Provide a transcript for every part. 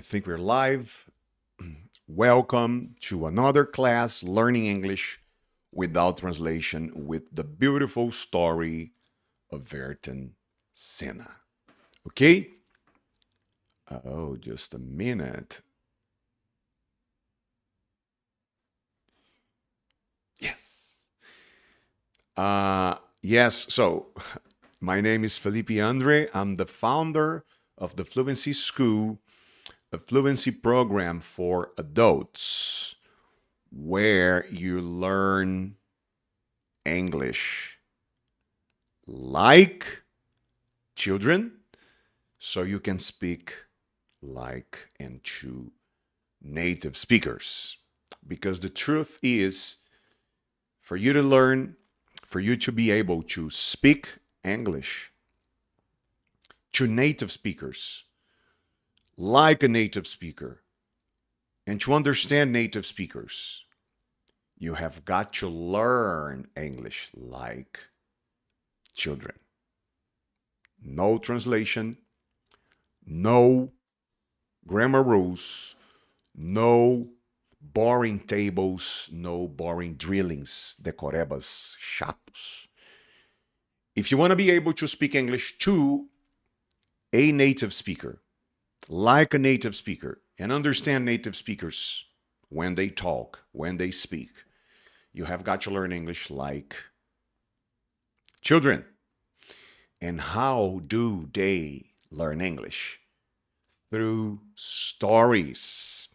think we're live. Welcome to another class, Learning English Without Translation, with the beautiful story of Ayrton Senna. Okay? Oh, just a minute. Yes. Yes, so my name is Felipe Andre. I'm the founder of the Fluency School, a fluency program for adults where you learn English like children so you can speak like and to native speakers. Because the truth is, for you to learn, for you to be able to speak English to native speakers, like a native speaker, and to understand native speakers, you have got to learn English like children. No translation, no grammar rules, no boring tables, no boring drillings, decorebas chatos. If you want to be able to speak English to a native speaker, like a native speaker, and understand native speakers when they talk, when they speak, you have got to learn English like children. And how do they learn English? Through stories.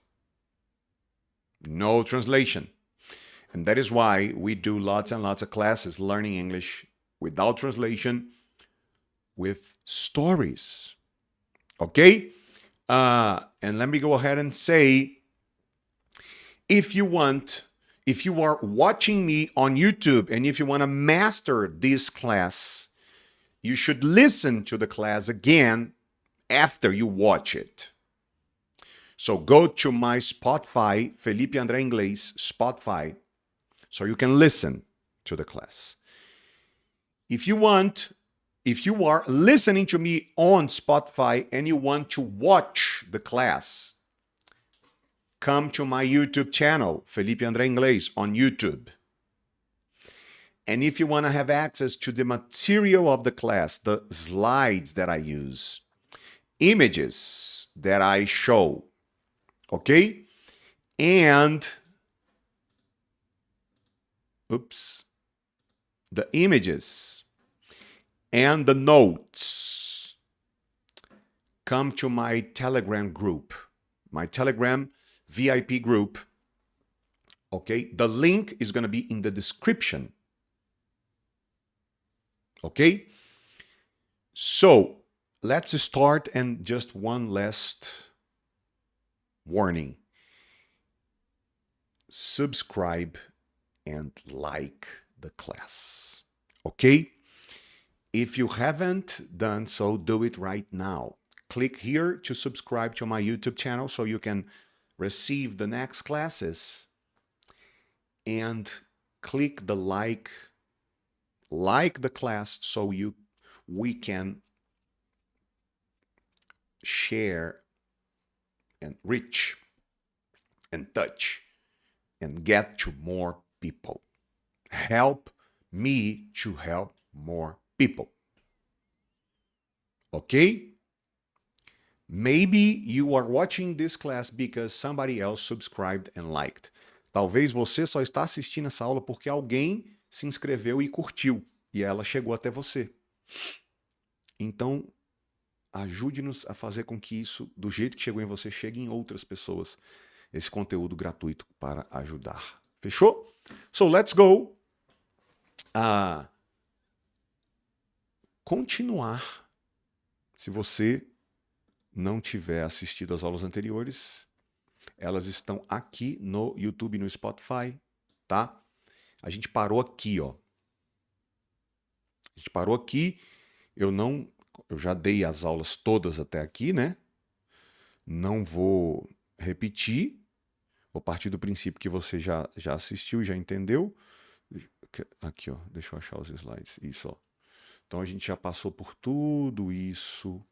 No translation. And that is why we do lots and lots of classes learning English without translation with stories. Okay? And let me go ahead and say, if you are watching me on YouTube and if you want to master this class, you should listen to the class again after you watch it. So go to my Spotify, Felipe André Inglês, Spotify, so you can listen to the class. If you are listening to me on Spotify and you want to watch the class, come to my YouTube channel, Felipe André Inglês, on YouTube. And if you want to have access to the material of the class, the slides that I use, images that I show, okay? And, the images and the notes, come to my Telegram group, my Telegram VIP group, okay? The link is going to be in the description, okay? So let's start, and just one last warning. Subscribe and like the class, okay? If you haven't done so, do it right now. Click here to subscribe to my YouTube channel so you can receive the next classes, and click the like the class so we can share and reach and touch and get to more people. Help me to help more people. Okay? Maybe you are watching this class because somebody else subscribed and liked. Talvez você só está assistindo essa aula porque alguém se inscreveu e curtiu, e ela chegou até você. Então, ajude-nos a fazer com que isso, do jeito que chegou em você, chegue em outras pessoas. Esse conteúdo gratuito para ajudar. Fechou? So, let's go. Continuar. Se você não tiver assistido às aulas anteriores, elas estão aqui no YouTube e no Spotify, tá? A gente parou aqui, ó. A gente parou aqui. Eu já dei as aulas todas até aqui, né? Não vou repetir. Vou partir do princípio que você já assistiu e já entendeu. Aqui, ó. Deixa eu achar os slides. Isso, ó. Então, a gente já passou por tudo isso.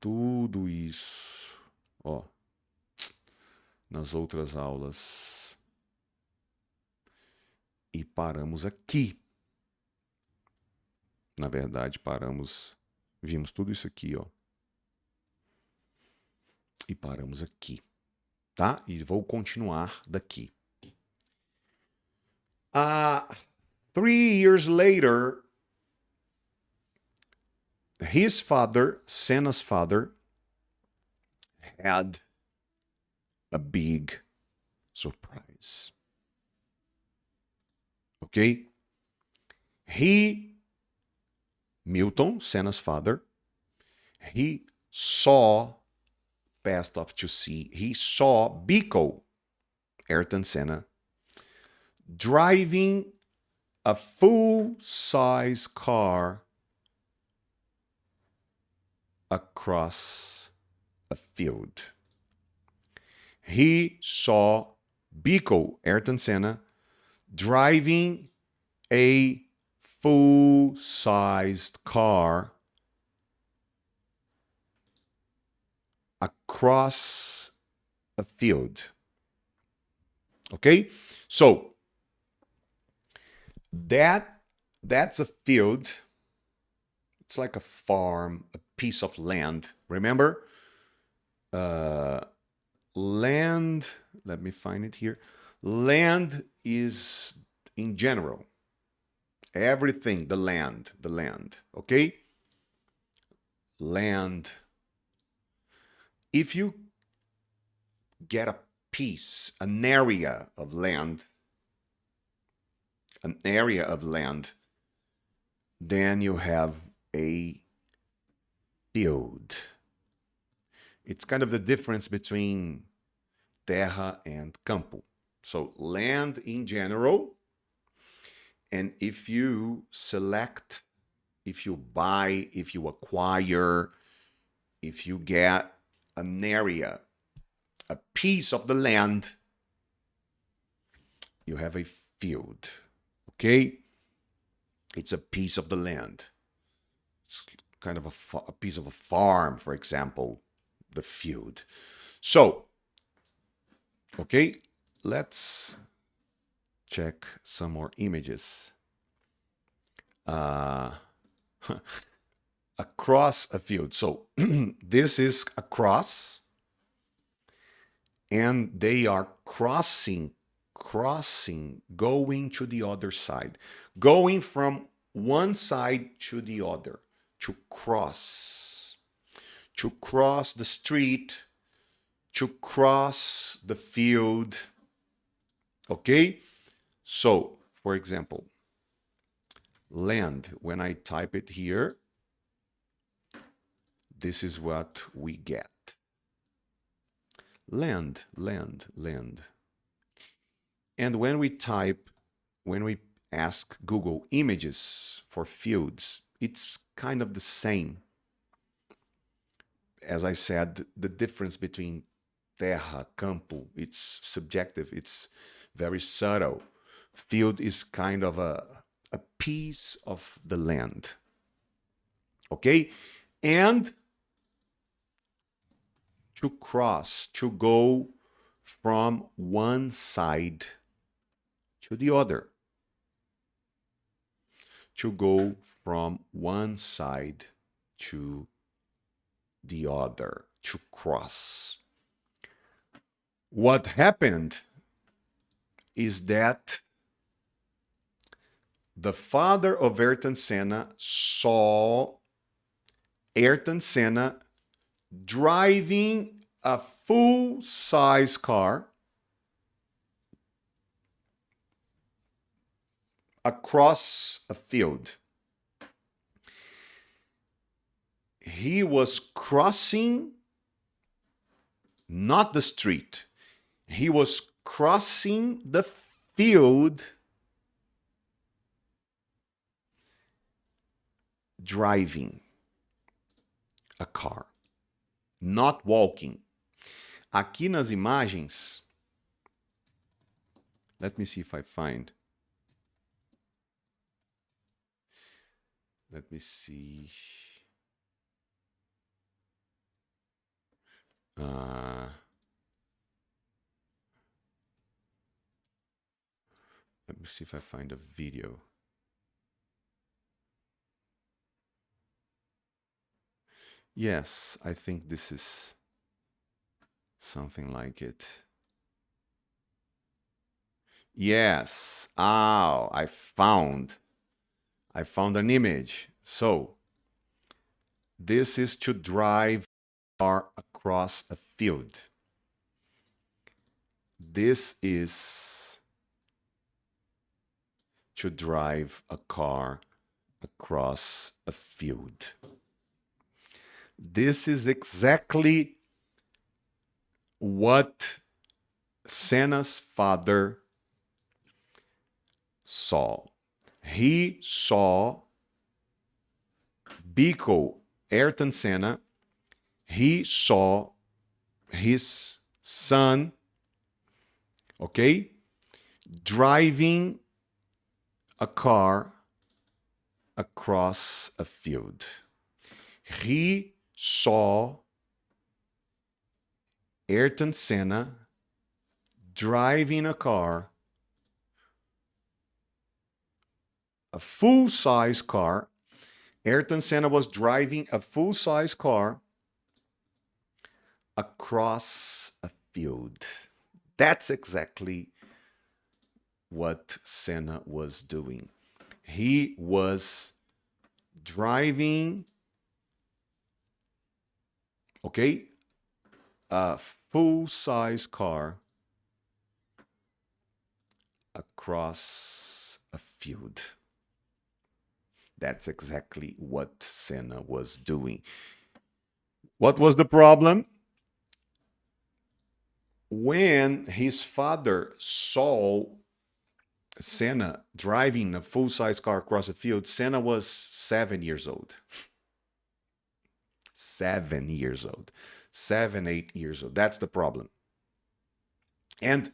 Tudo isso. Ó, nas outras aulas. E paramos aqui. Na verdade, vimos tudo isso aqui, ó. E paramos aqui, tá? E vou continuar daqui. 3 years later, his father, Senna's father, had a big surprise. Okay? Milton, Senna's father, he saw Biko, Ayrton Senna, driving a full-size car across a field. He saw Biko, Ayrton Senna, driving a full-sized car across a field. Okay? So, that's a field. It's like a farm, a piece of land. Remember? Land, let me find it here. Land is in general. Everything, the land, okay? Land. If you get a piece, an area of land, then you have a field. It's kind of the difference between terra and campo. So land in general, and if you select, if you buy, if you acquire, if you get an area, a piece of the land, you have a field, okay? It's a piece of the land. It's kind of a piece of a farm, for example, the field. So, okay, let's check some more images. Across a field. So this is a cross, and they are crossing, going to the other side, going from one side to the other, to cross the street, to cross the field. Okay? So, for example, land, when I type it here, this is what we get. Land. And when we ask Google images for fields, it's kind of the same. As I said, the difference between terra, campo, it's subjective, it's very subtle. Field is kind of a piece of the land. Okay? And to cross, to go from one side to the other. To go from one side to the other, to cross. What happened is that the father of Ayrton Senna saw Ayrton Senna driving a full-size car across a field. He was crossing not the street. He was crossing the field driving a car, not walking. Aqui nas imagens, let me see if I find. Let me see. me see if I find a video. Yes, I think this is something like it. Yes. Oh, I found an image. So this is to drive a car across a field. This is to drive a car across a field. This is exactly what Senna's father saw. He saw Biko Ayrton Senna. He saw his son, okay, driving a car across a field. He saw Ayrton Senna driving a car, a full-size car. Ayrton Senna was driving a full-size car across a field. That's exactly what Senna was doing. He was driving, okay, a full-size car across a field. That's exactly what Senna was doing. What was the problem? When his father saw Senna driving a full-size car across a field, Senna was 7 years old. 7 years old. 7, 8 years old. That's the problem. And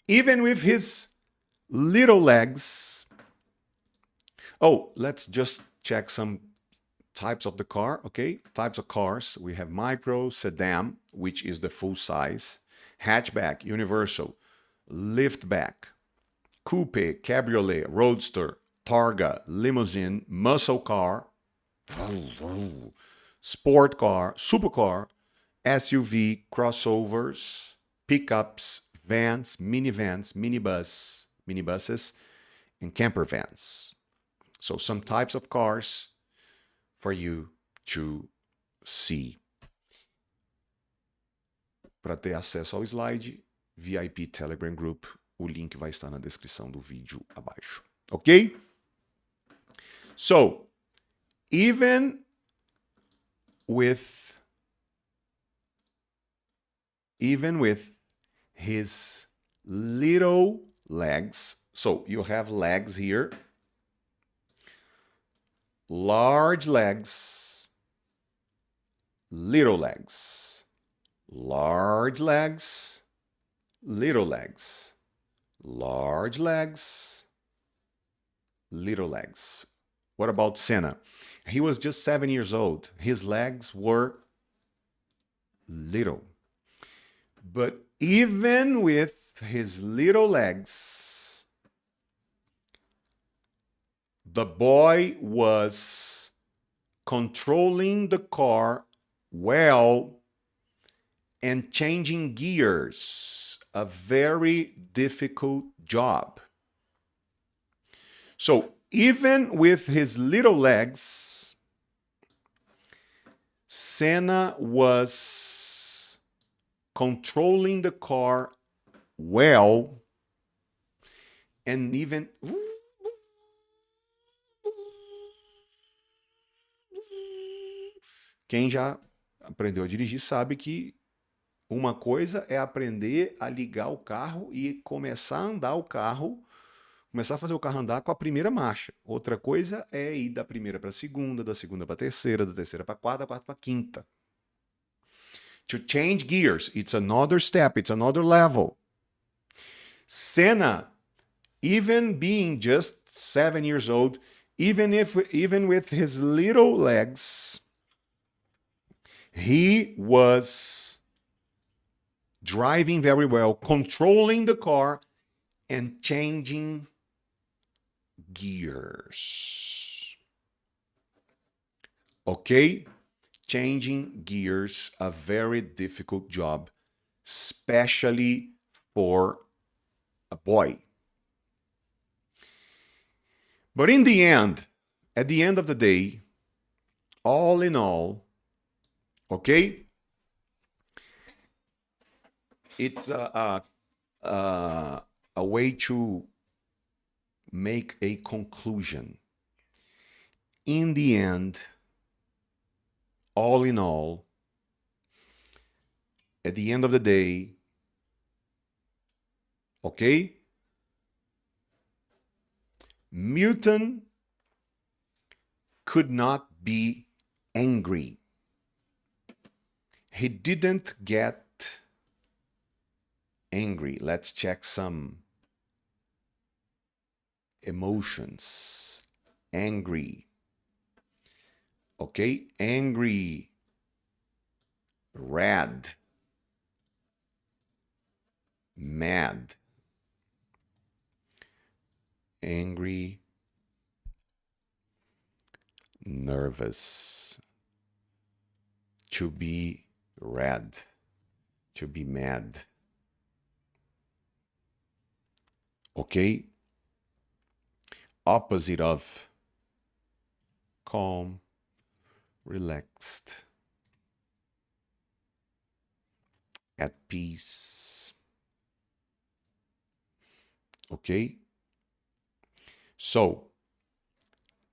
even with his little legs, oh, let's just check some types of the car, okay? Types of cars. We have micro, sedan, which is the full size, hatchback, universal, liftback, coupe, cabriolet, roadster, targa, limousine, muscle car, sport car, supercar, SUV, crossovers, pickups, vans, minivans, minibuses, and camper vans. So some types of cars for you to see. Para ter acesso ao slide, VIP Telegram Group, o link vai estar na descrição do vídeo abaixo. Ok? So, even with his little legs, so you have legs here, large legs, little legs, large legs, little legs, large legs, little legs. What about Senna? He was just 7 years old. His legs were little. But even with his little legs, the boy was controlling the car well and changing gears, a very difficult job. So even with his little legs, Senna was controlling the car well and even... Quem já aprendeu a dirigir sabe que uma coisa é aprender a ligar o carro e começar a andar o carro, começar a fazer o carro andar com a primeira marcha. Outra coisa é ir da primeira para a segunda, da segunda para a terceira, da terceira para a quarta, da quarta para a quinta. To change gears, it's another step, it's another level. Senna, even being just 7 years old, even with his little legs, he was driving very well, controlling the car and changing gears. Okay? Changing gears, a very difficult job, especially for a boy. But in the end, at the end of the day, all in all, okay, it's a way to make a conclusion. In the end, all in all, at the end of the day, okay, Milton could not be angry. He didn't get angry. Let's check some emotions. Angry. Okay, angry. Red. Mad. Angry. Nervous. To be red. To be mad. Okay? Opposite of calm, relaxed, at peace. Okay? So,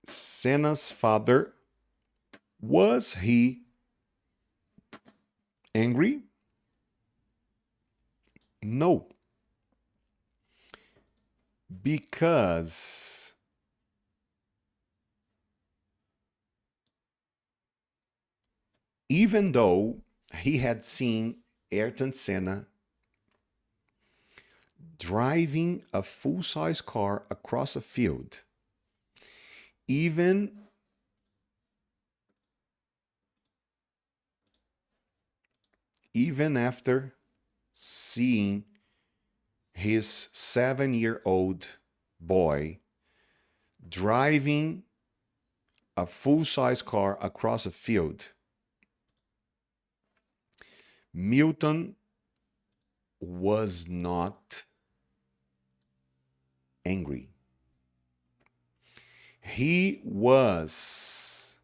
Senna's father, was he angry? No. Because even though he had seen Ayrton Senna driving a full-size car across a field, even after seeing his 7-year-old boy driving a full-size car across a field, Milton was not angry. He was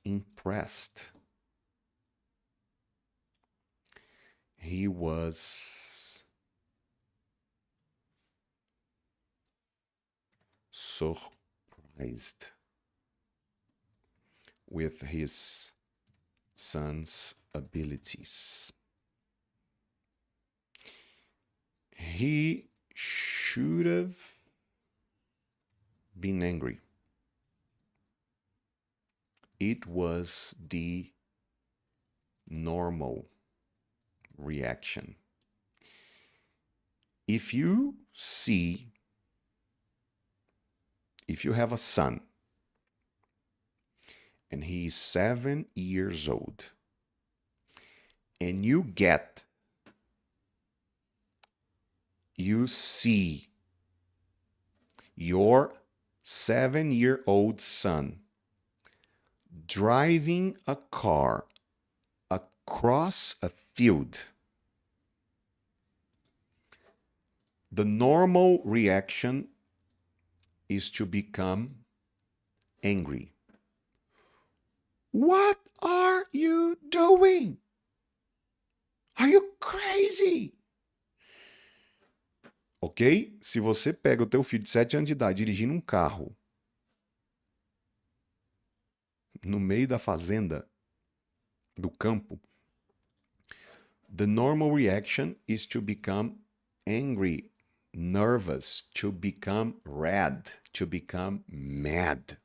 impressed. He was surprised with his son's abilities. He should have been angry. It was the normal reaction. If you have a son and he's 7 years old, and you see your 7-year-old son driving a car across a field, the normal reaction is to become angry. What are you doing? Are you crazy? Ok? Se você pega o teu filho de 7 anos de idade dirigindo um carro no meio da fazenda, do campo, the normal reaction is to become angry, nervous, to become red, to become mad.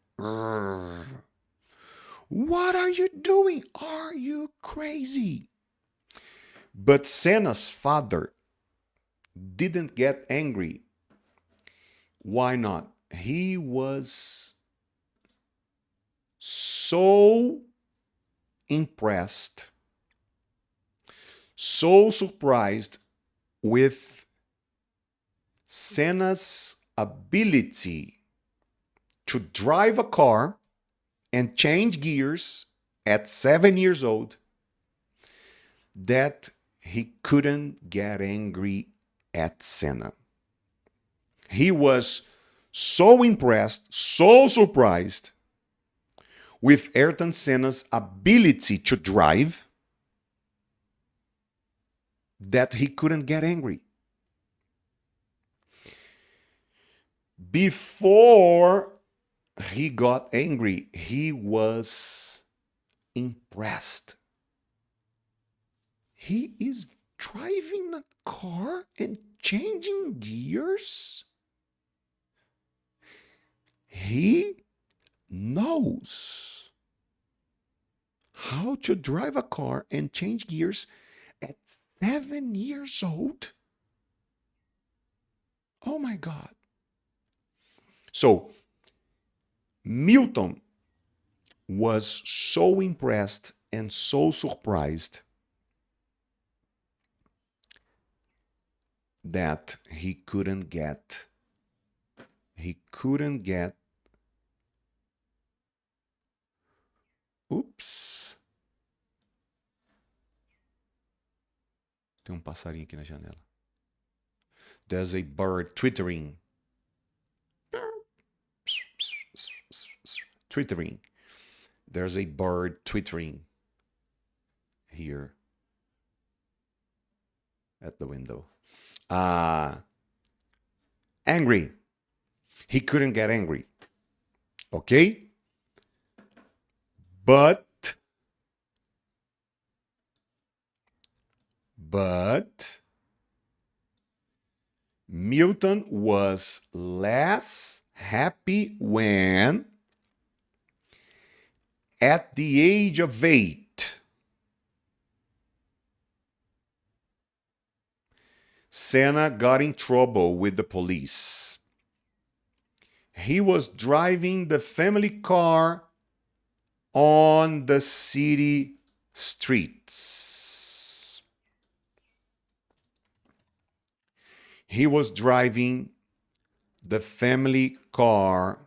What are you doing? Are you crazy? But Senna's father didn't get angry. Why not? He was so impressed, so surprised with Senna's ability to drive a car and change gears at 7 years old that he couldn't get angry at Senna. He was so impressed, so surprised with Ayrton Senna's ability to drive that he couldn't get angry. Before he got angry, he was impressed. He is driving a car and changing gears? He knows how to drive a car and change gears at 7 years old? Oh my God. So, Milton was so impressed and so surprised that he couldn't get Oops. Tem um passarinho aqui na janela. There's a bird twittering. Twittering. There's a bird twittering here at the window. Angry. He couldn't get angry. Okay? But Milton was less happy when, at the age of 8, Senna got in trouble with the police. He was driving the family car on the city streets. He was driving the family car.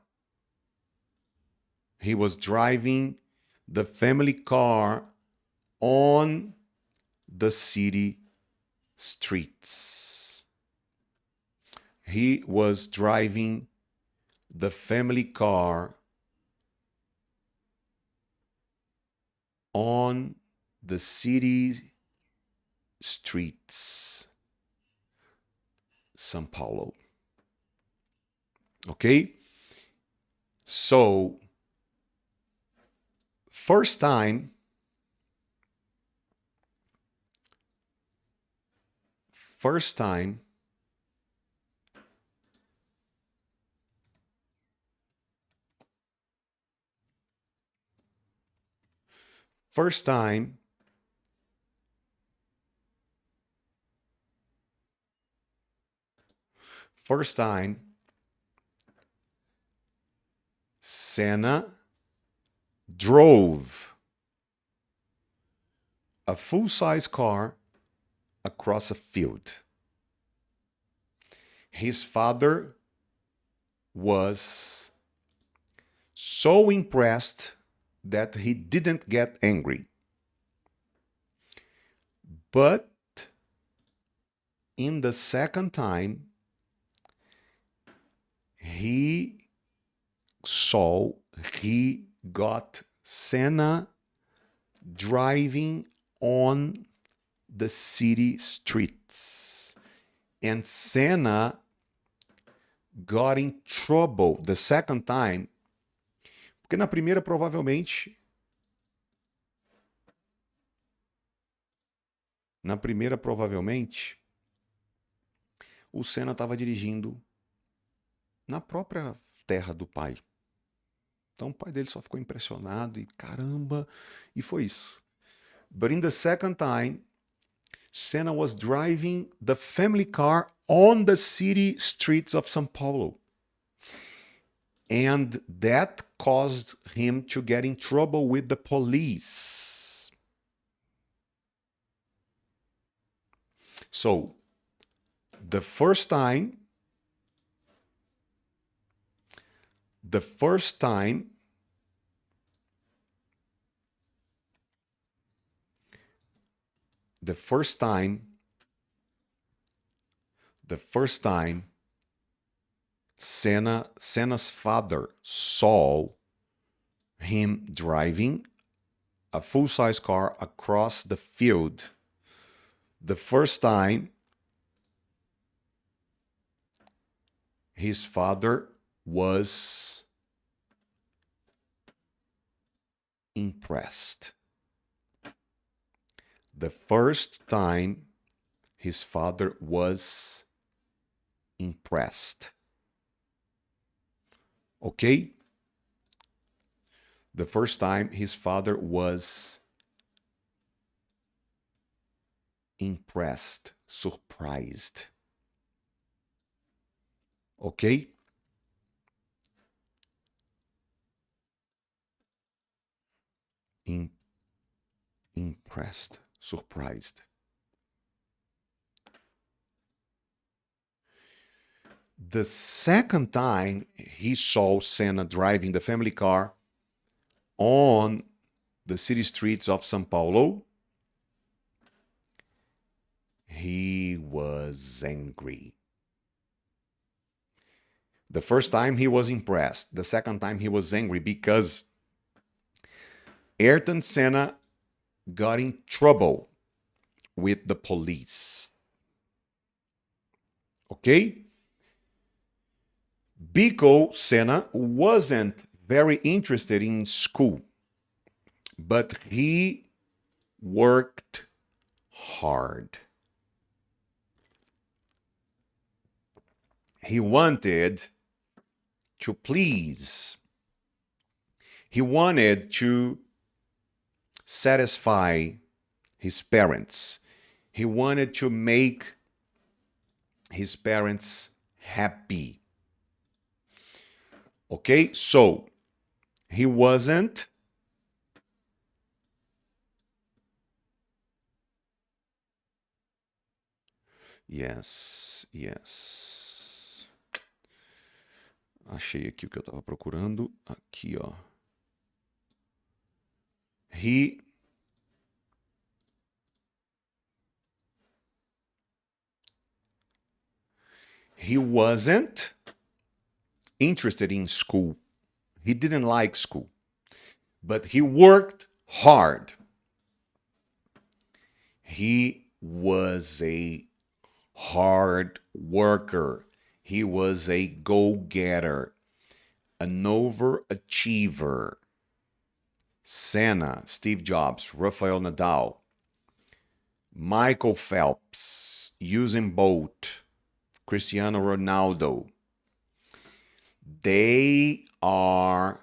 He was driving the family car on the city streets. He was driving the family car on the city streets, São Paulo. Okay? So, first time First time Senna drove a full-size car across a field. His father was so impressed that he didn't get angry. But in the second time, he got Senna driving on the city streets. And Senna got in trouble the second time, porque na primeira provavelmente o Senna estava dirigindo na própria terra do pai. Então o pai dele só ficou impressionado e caramba, e foi isso. But in the second time, Senna was driving the family car on the city streets of São Paulo. And that caused him to get in trouble with the police. So, the first time, The first time Senna's father saw him driving a full-size car across the field. The first time his father was impressed. The first time his father was impressed. Okay? The first time his father was impressed, surprised. Ok? Impressed, surprised. The second time he saw Senna driving the family car on the city streets of São Paulo, he was angry. The first time he was impressed. The second time he was angry because Ayrton Senna got in trouble with the police. Okay? Biko Senna wasn't very interested in school, but he worked hard. He wanted to please. He wanted to satisfy his parents. He wanted to make his parents happy. Okay, so he wasn't yes. Achei aqui o que eu estava procurando. Aqui, ó. He wasn't interested in school. He didn't like school. But he worked hard. He was a hard worker. He was a go-getter, an overachiever. Senna, Steve Jobs, Rafael Nadal, Michael Phelps, Usain Bolt, Cristiano Ronaldo. They are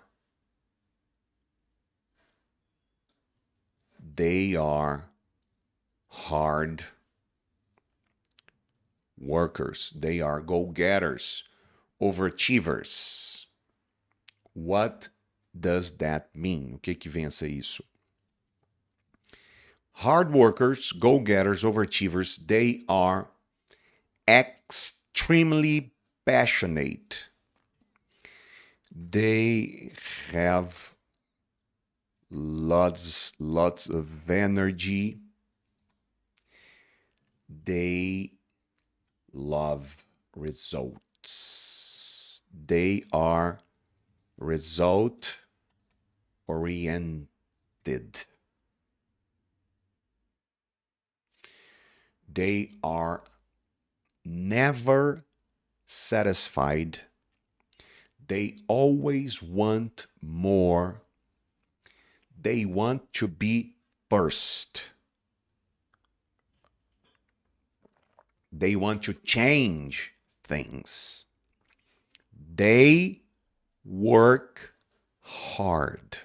hard workers. They are go-getters, overachievers. What does that mean? O que vem a ser isso? Hard workers, go-getters, overachievers, they are extremely passionate. They have lots of energy. They love results. They are result-oriented. They are never satisfied. They always want more. They want to be first. They want to change things. They work hard.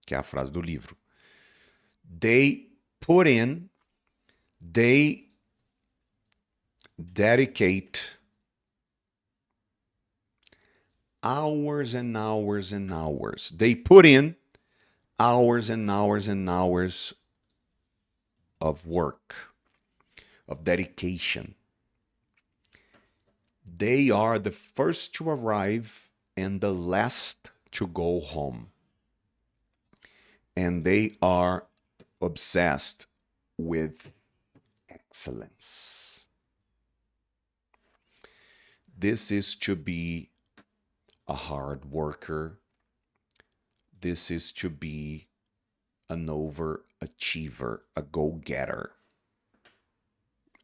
Que é a frase do livro. They put in, they dedicate hours and hours and hours. They put in hours and hours and hours of work, of dedication. They are the first to arrive and the last to go home. And they are obsessed with excellence. This is to be a hard worker. This is to be an overachiever, a go-getter.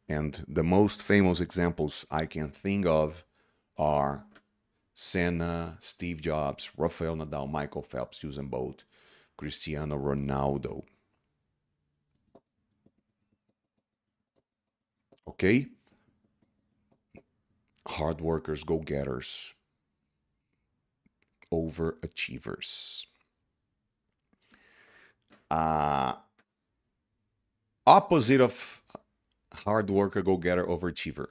And the most famous examples I can think of are Senna, Steve Jobs, Rafael Nadal, Michael Phelps, Usain Bolt, Cristiano Ronaldo. Okay? Hard workers, go-getters, overachievers. Opposite of hard worker, go-getter, overachiever.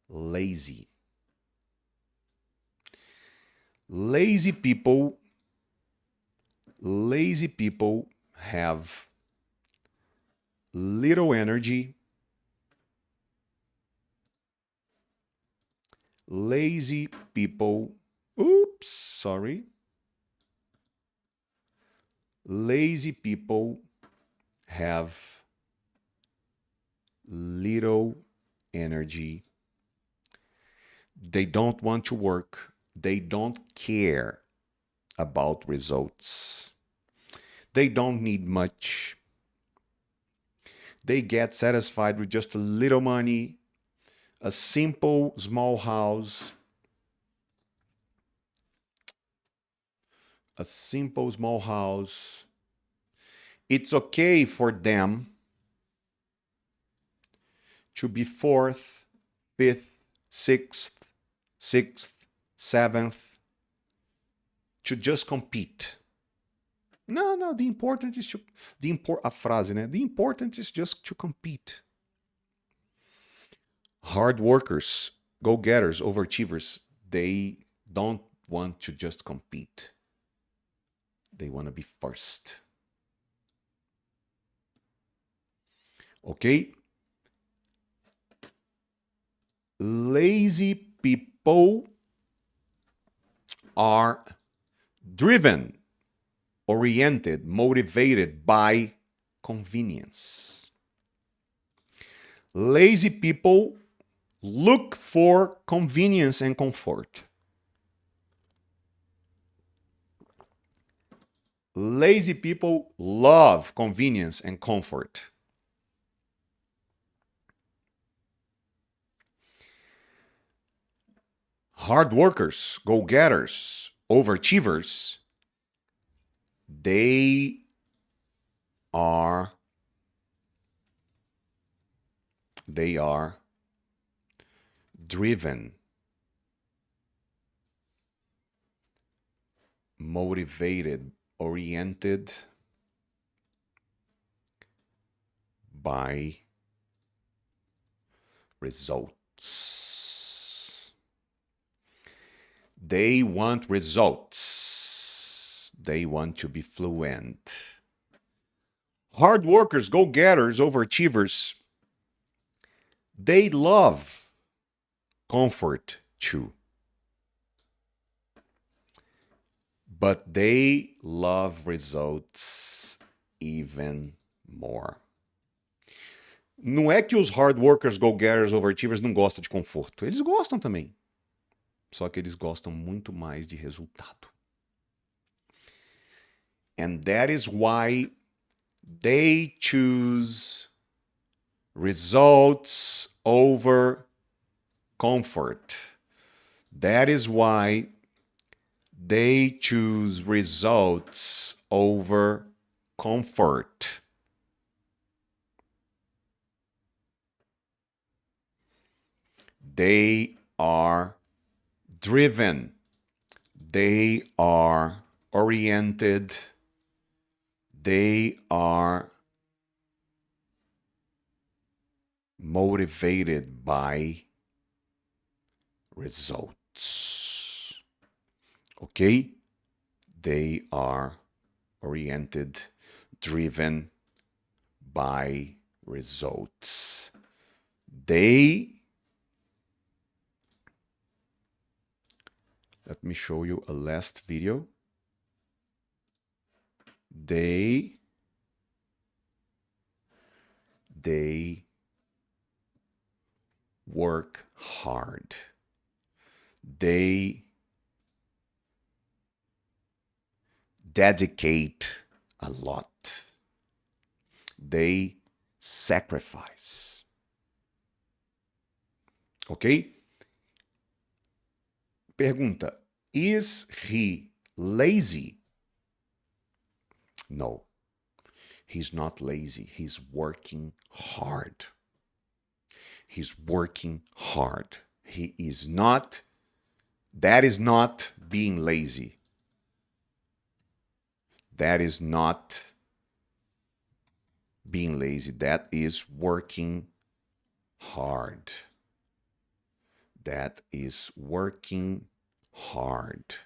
Lazy. Lazy people have little energy. Lazy people, lazy people have little energy. They don't want to work. They don't care about results. They don't need much. They get satisfied with just a little money, a simple small house, It's okay for them to be fourth, fifth, sixth, seventh, to just compete. No, the important is a frase, né? The important is just to compete. Hard workers, go-getters, overachievers, they don't want to just compete. They want to be first. Okay? Lazy people are driven, oriented, motivated by convenience. Lazy people look for convenience and comfort. Lazy people love convenience and comfort. Hard workers, go-getters, overachievers, they are driven, motivated, oriented by results. They want results. They want to be fluent. Hard workers, go-getters, overachievers, they love comfort too. But they love results even more. Não é que os hard workers, go-getters, overachievers não gostam de conforto. Eles gostam também. Só que eles gostam muito mais de resultado. And that is why they choose results over comfort. That is why they choose results over comfort. They are driven. They are oriented. They are motivated by results. Okay? They are oriented, driven by results. They Let me show you a last video. They work hard. They dedicate a lot. They sacrifice. Ok? Pergunta: is he lazy? No, he's not lazy. He's working hard. He's working hard. He is not, that is not being lazy. That is not being lazy. That is working hard. That is working hard.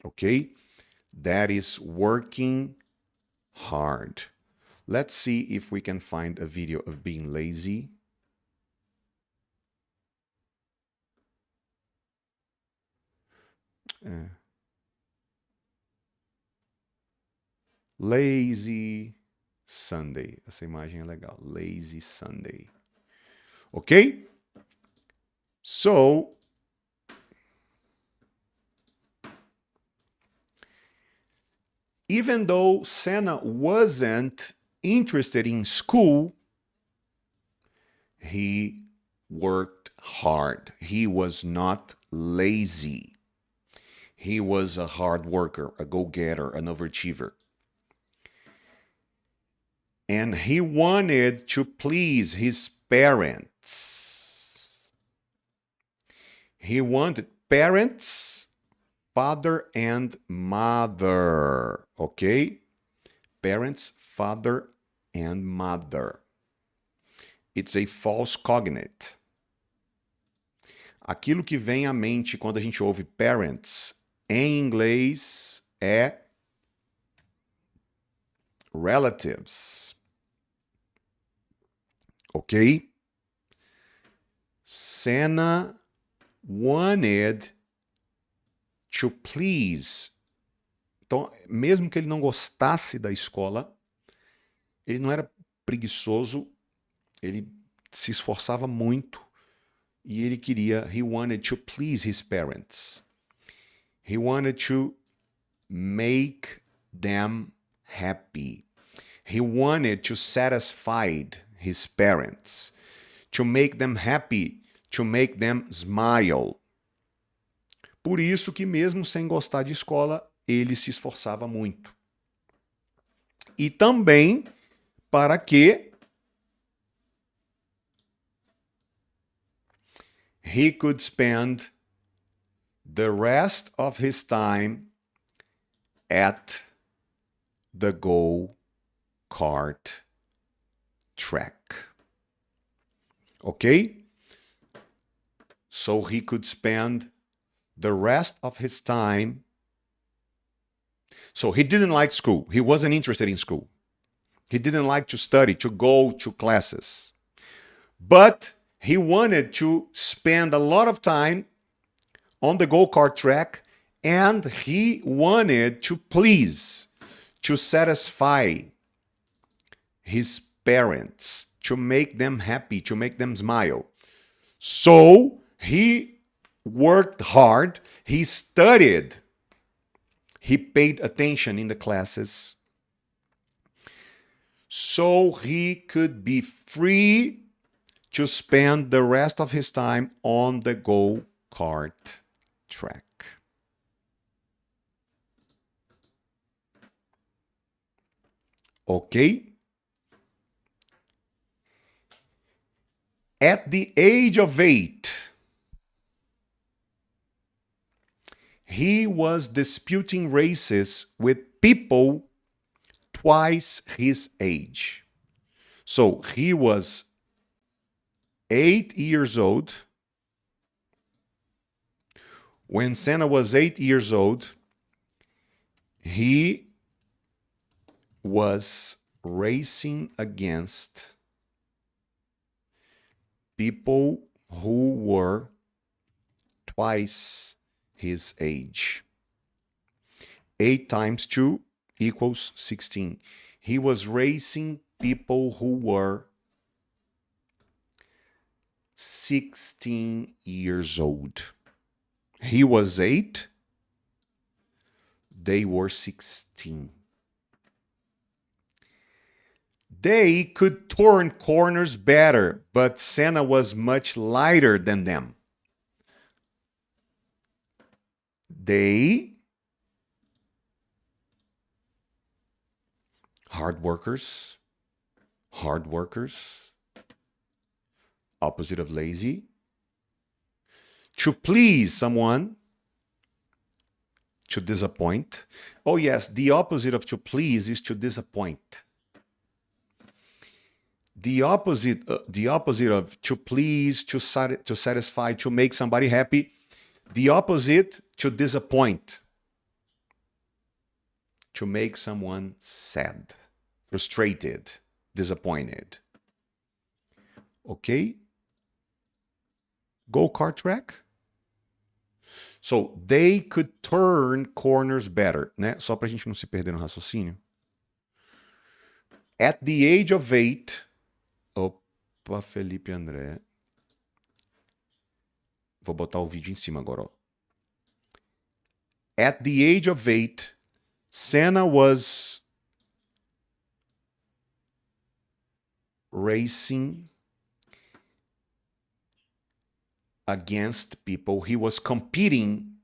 Okay? That is working hard. Let's see if we can find a video of being lazy. Lazy Sunday. Essa imagem é legal. Lazy Sunday. Ok? So, even though Senna wasn't interested in school, he worked hard. He was not lazy. He was a hard worker, a go-getter, an overachiever. And he wanted to please his parents. He wanted parents, father and mother, okay? Parents, father and mother. It's a false cognate. Aquilo que vem à mente quando a gente ouve parents em inglês é relatives. Ok? Senna wanted to please. Então, mesmo que ele não gostasse da escola, ele não era preguiçoso, ele se esforçava muito e ele queria, he wanted to please his parents. He wanted to make them happy. He wanted to satisfy his parents, to make them happy, to make them smile. Por isso que mesmo sem gostar de escola, ele se esforçava muito. E também para que he could spend the rest of his time at the go-kart track. Okay? So he could spend the rest of his time. So he didn't like school. He wasn't interested in school. He didn't like to study, to go to classes. But he wanted to spend a lot of time on the go-kart track, and he wanted to please, to satisfy his parents, to make them happy, to make them smile. So he worked hard, he studied, he paid attention in the classes, so he could be free to spend the rest of his time on the go-kart track. Okay? At the age of 8, he was disputing races with people twice his age. So he was 8 years old. When Senna was 8 years old, he was racing against people who were twice his age. 8 times 2 equals 16. He was raising people who were 16 years old. He was 8. They were 16. They could turn corners better, but Senna was much lighter than them. They, hard workers, opposite of lazy. To please someone, to disappoint. Oh yes, the opposite of to please is to disappoint. The opposite of to please, to satisfy, to make somebody happy. The opposite, to disappoint. To make someone sad, frustrated, disappointed. Okay? Go-kart track? So, they could turn corners better, né? Só pra gente não se perder no raciocínio. At the age of 8... Opa, Felipe André. Vou botar o vídeo em cima agora, ó. At the age of 8, Senna was racing against people. He was competing,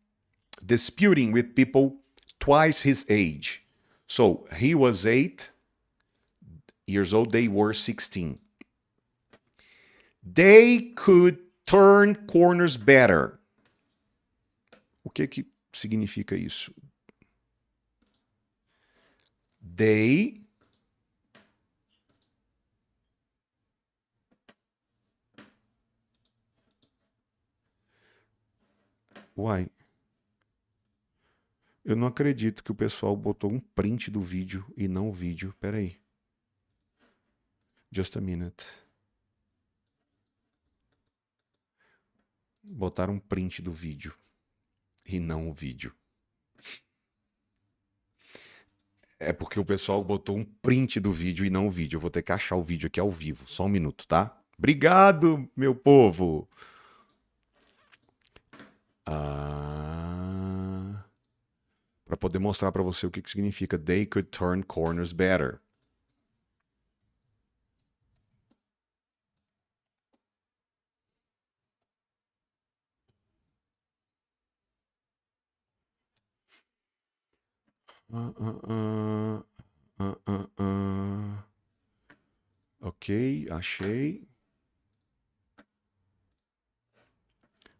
disputing with people twice his age. So, he was 8 years old, they were 16. They could turn corners better. O que significa isso? They Uai. Eu não acredito que o pessoal botou um print do vídeo e não o vídeo. Pera aí. Just a minute. Botaram um print do vídeo e não o vídeo. É porque o pessoal botou um print do vídeo e não o vídeo. Eu vou ter que achar o vídeo aqui ao vivo. Só um minuto, tá? Obrigado, meu povo! Para poder mostrar para você o que significa they could turn corners better. Ok, achei.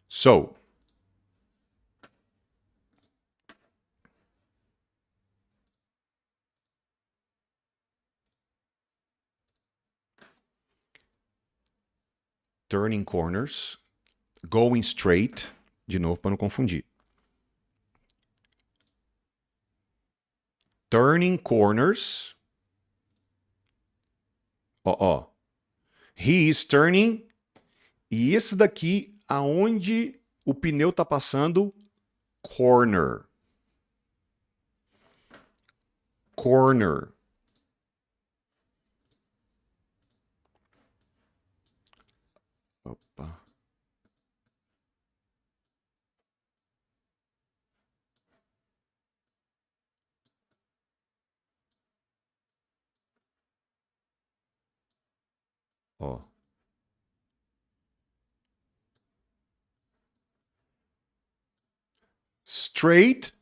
So, turning corners, going straight, de novo para não confundir. Turning corners. Ó. He is turning. E esse daqui, aonde o pneu tá passando, corner. Corner. Opa. Ó. Straight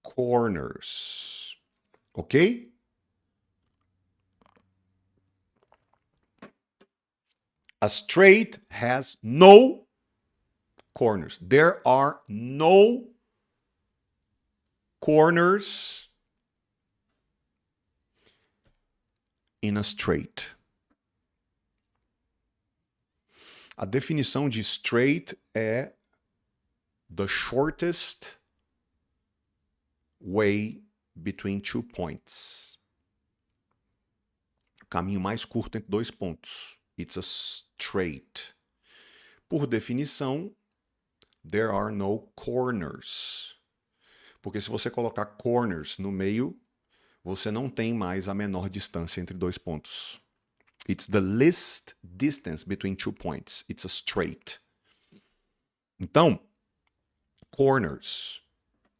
corners. Ok? A straight has no corners. There are no corners in a straight. A definição de straight é the shortest way between two points. O caminho mais curto entre dois pontos. It's a straight. Por definição, There are no corners. Porque se você colocar corners no meio, você não tem mais a menor distância entre dois pontos. It's the least distance between two points. It's a straight. Então, corners.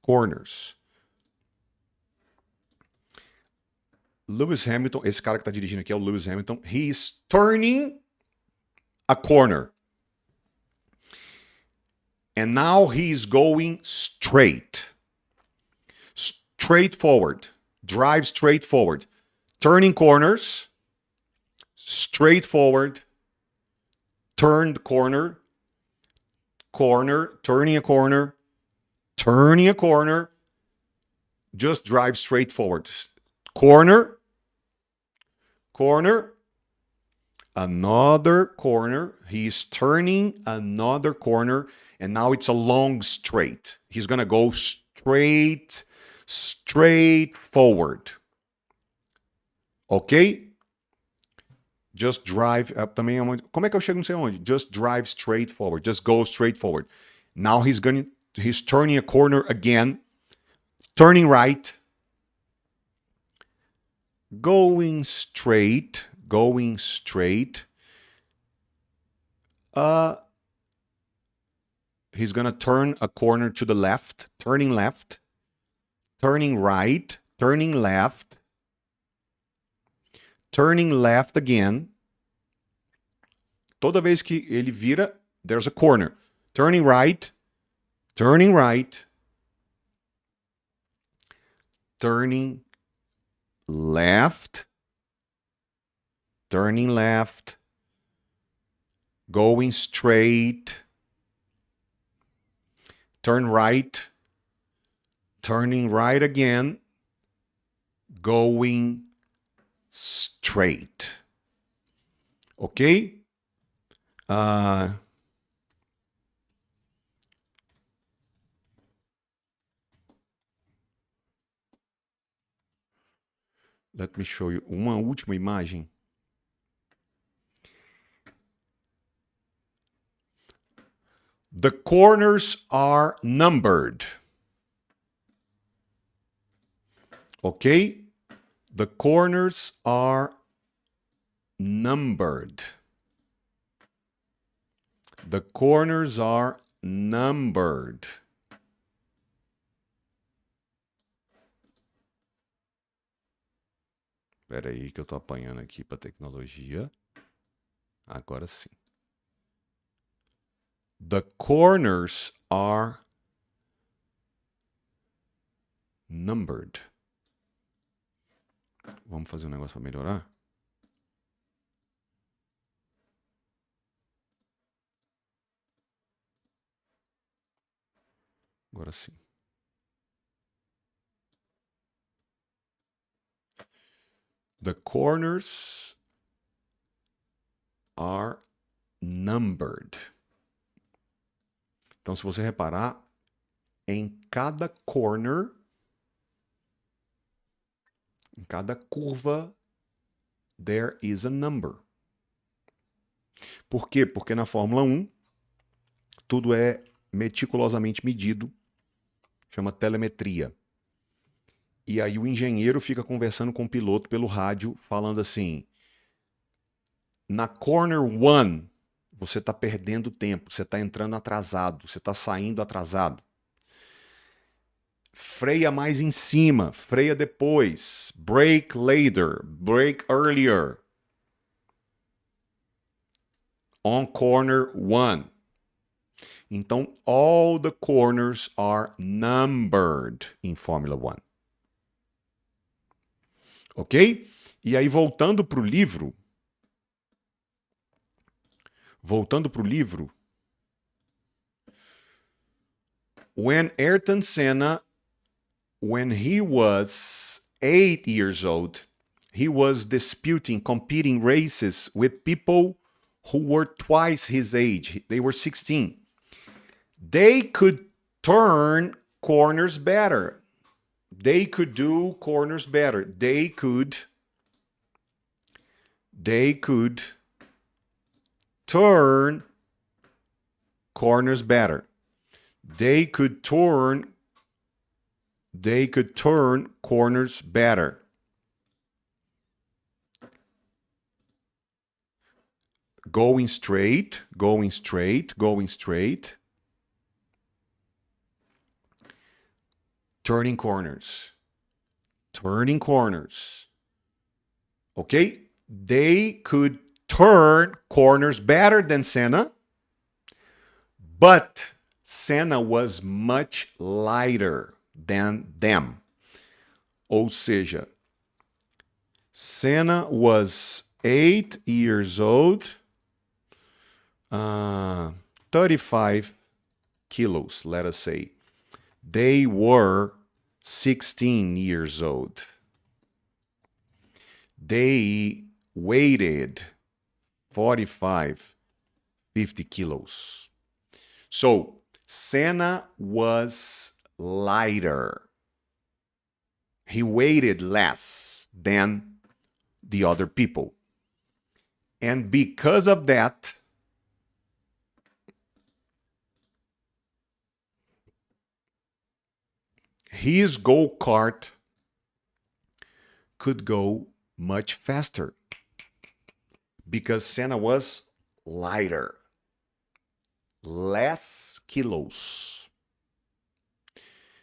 Corners. Lewis Hamilton, esse cara que está dirigindo aqui é o Lewis Hamilton. He is turning a corner. And now he is going straight. Straight forward. Drive straight forward. Turning corners. Straight forward. Turned corner. Corner. Turning a corner. Turning a corner. Just drive straight forward. Corner. Corner. Another corner. He's turning another corner. And now it's a long straight. He's going to go straight forward. Ok? Just drive. Também é onde, como é que eu chego não sei onde? Just drive straight forward. Just go straight forward. Now he's turning a corner again. Turning right. Going straight. Going straight. He's going to turn a corner to the left. Turning left. Turning right. Turning left. Turning left again. Toda vez que ele vira, there's a corner. Turning right. Turning right. Turning left. Turning left. Going straight. Turn right. Turning right again. Going straight. Ok? Let me show you uma última imagem. The corners are numbered. Ok? The corners are numbered. The corners are numbered. Espera aí que eu tô apanhando aqui para tecnologia. Agora sim. The corners are numbered. Vamos fazer um negócio para melhorar? Agora sim. The corners are numbered. Então, se você reparar, em cada corner, em cada curva, there is a number. Por quê? Porque na Fórmula 1, tudo é meticulosamente medido, chama telemetria. E aí o engenheiro fica conversando com o piloto pelo rádio, falando assim, na corner 1, você está perdendo tempo, você está entrando atrasado, você está saindo atrasado. Freia mais em cima, freia depois. Brake later, brake earlier. On corner 1. Então, all the corners are numbered in Formula 1. Ok? E aí, voltando para o livro, when Ayrton Senna, when he was 8 years old, he was competing races with people who were twice his age. They were 16. They could turn corners better. They could do corners better. They could turn corners better. They could turn corners better. Going straight. Turning corners. Okay? They could turn corners better than Senna, but Senna was much lighter than them. Ou seja, Senna was 8 years old, 35 kilos, let us say. They were 16 years old. They weighed 45, 50 kilos. So, Senna was lighter. He weighed less than the other people. And because of that, his go-kart could go much faster because Senna was lighter, less kilos.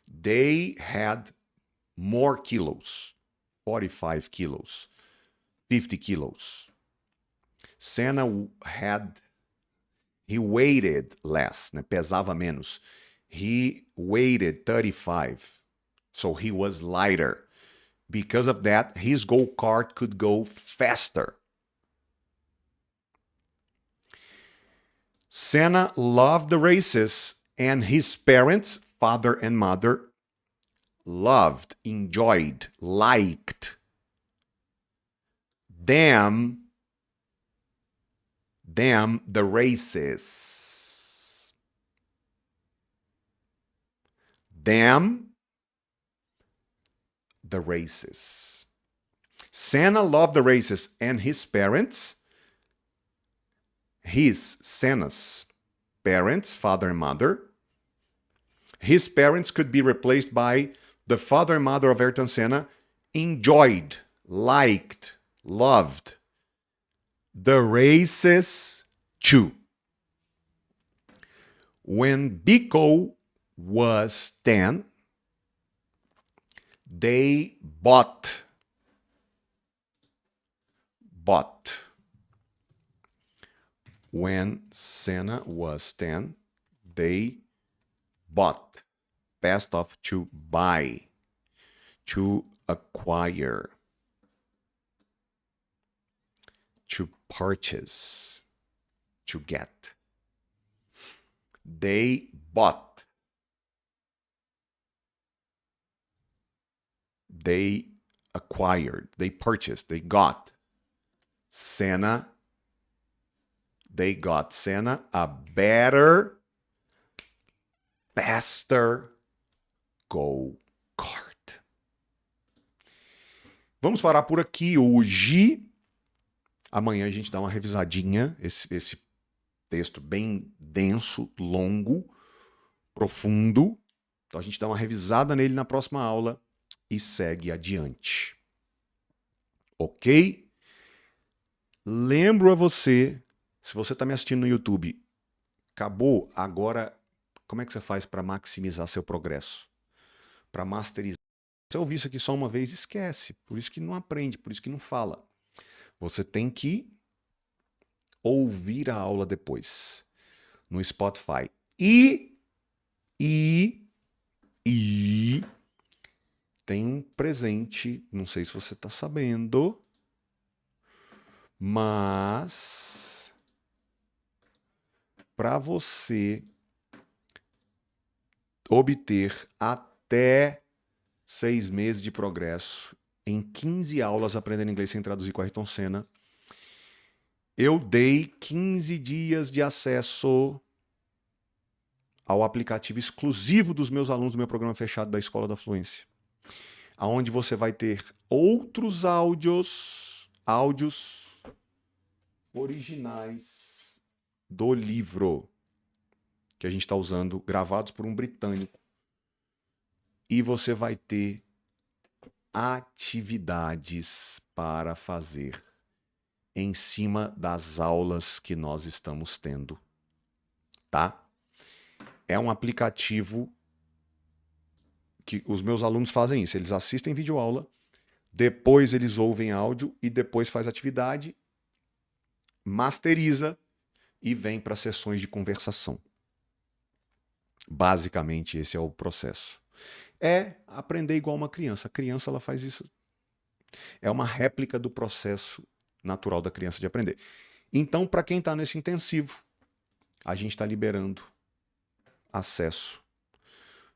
They had more kilos, 45 kilos, 50 kilos. Senna he weighed less, né? Pesava menos. He weighed 35, so he was lighter. Because of that, his go-kart could go faster. Senna loved the races, and his parents, father and mother, loved, enjoyed, liked the races. The races. Senna loved the races, and his parents, Senna's parents, father and mother, his parents could be replaced by the father and mother of Ayrton Senna, enjoyed, liked, loved the races too. When Biko was 10, they bought. When Senna was 10, they bought. Past of to buy, to acquire, to purchase, to get. They bought. They acquired, they purchased, they got Senna. They got Senna a better, faster go-kart. Vamos parar por aqui hoje. Amanhã a gente dá uma revisadinha. Esse texto bem denso, longo, profundo. Então a gente dá uma revisada nele na próxima aula e segue adiante. Ok? Lembro a você, se você está me assistindo no YouTube, acabou, agora como é que você faz para maximizar seu progresso? Para masterizar? Se você ouvir isso aqui só uma vez, esquece. Por isso que não aprende, por isso que não fala. Você tem que ouvir a aula depois no Spotify. E tem um presente, não sei se você está sabendo, mas para você obter até 6 meses de progresso em 15 aulas aprendendo inglês sem traduzir com Ayrton Senna, eu dei 15 dias de acesso ao aplicativo exclusivo dos meus alunos do meu programa fechado da Escola da Fluência, onde você vai ter outros áudios originais do livro. que a gente está usando, gravados por um britânico. E você vai ter atividades para fazer em cima das aulas que nós estamos tendo, tá? É um aplicativo que os meus alunos fazem isso. Eles assistem videoaula, depois eles ouvem áudio e depois faz atividade, masteriza e vem para sessões de conversação. Basicamente, esse é o processo. É aprender igual uma criança. A criança, ela faz isso. É uma réplica do processo natural da criança de aprender. Então, para quem está nesse intensivo, a gente está liberando acesso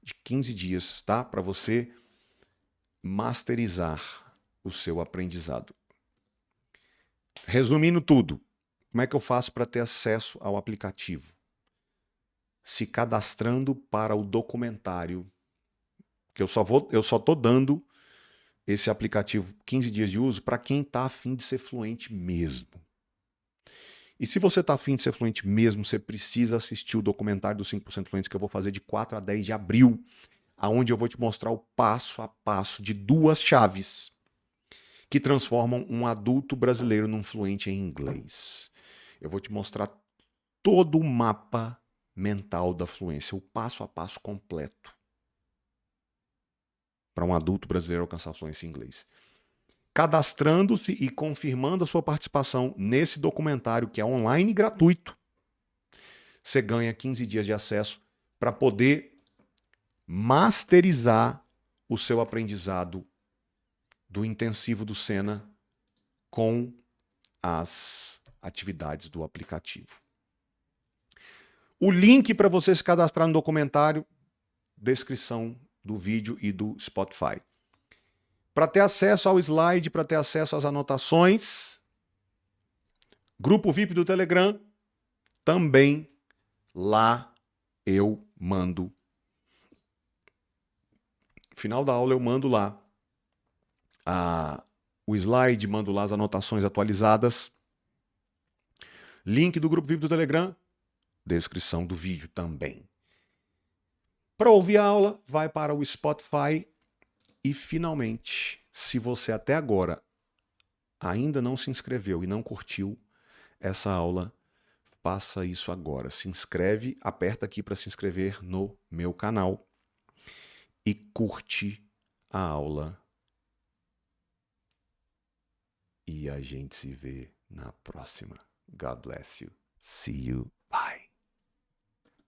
de 15 dias, tá? Para você masterizar o seu aprendizado. Resumindo tudo, como é que eu faço para ter acesso ao aplicativo? Se cadastrando para o documentário, que eu só tô dando esse aplicativo 15 dias de uso para quem está a fim de ser fluente mesmo. E se você está a fim de ser fluente mesmo, você precisa assistir o documentário dos 5% Fluentes que eu vou fazer de 4 a 10 de abril, onde eu vou te mostrar o passo a passo de 2 chaves que transformam um adulto brasileiro num fluente em inglês. Eu vou te mostrar todo o mapa mental da fluência, o passo a passo completo para um adulto brasileiro alcançar a fluência em inglês. Cadastrando-se e confirmando a sua participação nesse documentário, que é online e gratuito, você ganha 15 dias de acesso para poder masterizar o seu aprendizado do intensivo do Sena com as atividades do aplicativo. O link para você se cadastrar no documentário, descrição do vídeo e do Spotify. Para ter acesso ao slide, para ter acesso às anotações, grupo VIP do Telegram, também lá eu mando. No final da aula eu mando lá o slide, mando lá as anotações atualizadas. Link do grupo VIP do Telegram, descrição do vídeo também. Para ouvir a aula, vai para o Spotify. E, finalmente, se você até agora ainda não se inscreveu e não curtiu essa aula, faça isso agora. Se inscreve, aperta aqui para se inscrever no meu canal e curte a aula. E a gente se vê na próxima. God bless you. See you.